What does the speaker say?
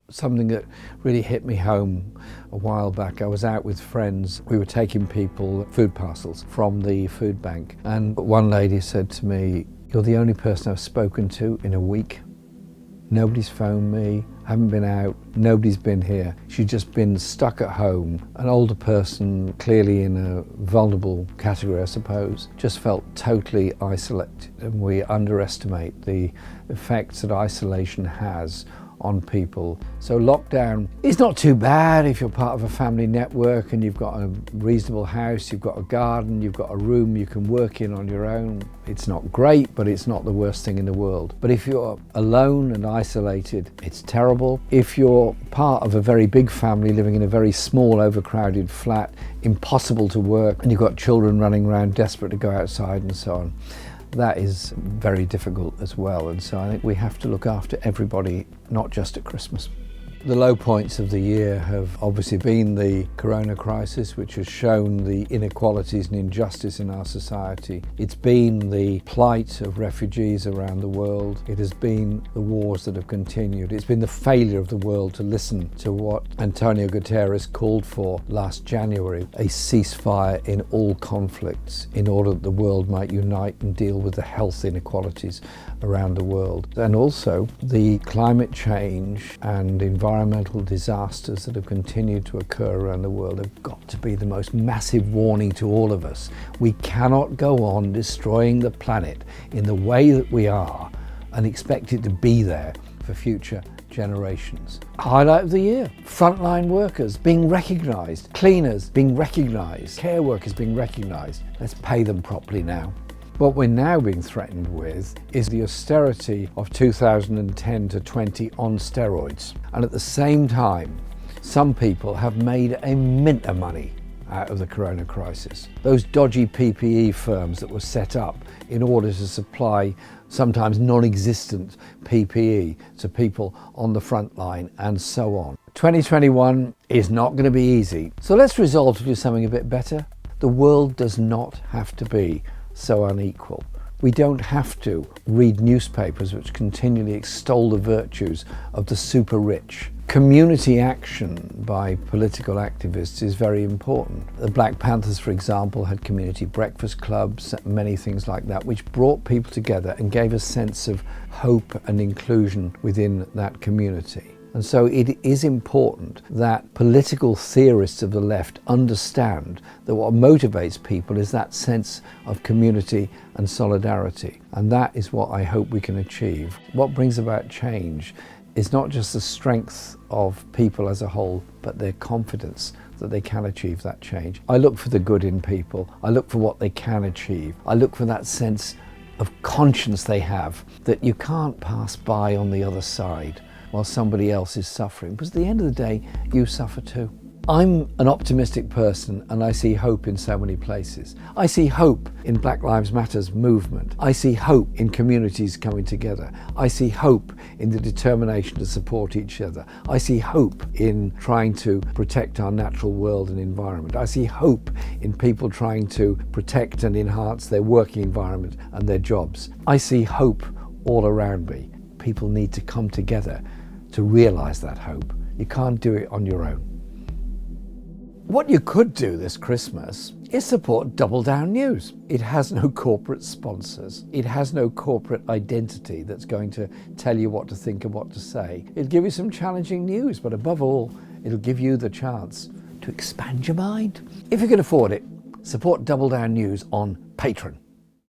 Something that really hit me home a while back. I was out with friends. We were taking people food parcels from the food bank, and one lady said to me, "You're the only person I've spoken to in a week. Nobody's phoned me, haven't been out, nobody's been here." She'd just been stuck at home. An older person, clearly in a vulnerable category, I suppose, just felt totally isolated. And we underestimate the effects that isolation has on people. So lockdown is not too bad if you're part of a family network and you've got a reasonable house, you've got a garden, you've got a room you can work in on your own. It's not great, but it's not the worst thing in the world. But if you're alone and isolated, it's terrible. If you're part of a very big family living in a very small, overcrowded flat, impossible to work, and you've got children running around desperate to go outside and so on, that is very difficult as well. And so I think we have to look after everybody, not just at Christmas. The low points of the year have obviously been the corona crisis, which has shown the inequalities and injustice in our society. It's been the plight of refugees around the world. It has been the wars that have continued. It's been the failure of the world to listen to what Antonio Guterres called for last January, a ceasefire in all conflicts in order that the world might unite and deal with the health inequalities around the world. And also the climate change and environmental disasters that have continued to occur around the world have got to be the most massive warning to all of us. We cannot go on destroying the planet in the way that we are and expect it to be there for future generations. Highlight of the year: frontline workers being recognised, cleaners being recognised, care workers being recognised. Let's pay them properly now. What we're now being threatened with is the austerity of 2010 to 20 on steroids. And at the same time, some people have made a mint of money out of the corona crisis. Those dodgy PPE firms that were set up in order to supply sometimes non-existent PPE to people on the front line and so on. 2021 is not going to be easy. So let's resolve to do something a bit better. The world does not have to be so unequal. We don't have to read newspapers which continually extol the virtues of the super rich. Community action by political activists is very important. The Black Panthers, for example, had community breakfast clubs, many things like that, which brought people together and gave a sense of hope and inclusion within that community. And so it is important that political theorists of the left understand that what motivates people is that sense of community and solidarity. And that is what I hope we can achieve. What brings about change is not just the strength of people as a whole, but their confidence that they can achieve that change. I look for the good in people. I look for what they can achieve. I look for that sense of conscience they have, that you can't pass by on the other side while somebody else is suffering, because at the end of the day, you suffer too. I'm an optimistic person and I see hope in so many places. I see hope in Black Lives Matter's movement. I see hope in communities coming together. I see hope in the determination to support each other. I see hope in trying to protect our natural world and environment. I see hope in people trying to protect and enhance their working environment and their jobs. I see hope all around me. People need to come together to realise that hope. You can't do it on your own. What you could do this Christmas is support Double Down News. It has no corporate sponsors. It has no corporate identity that's going to tell you what to think and what to say. It'll give you some challenging news, but above all, it'll give you the chance to expand your mind. If you can afford it, support Double Down News on Patreon.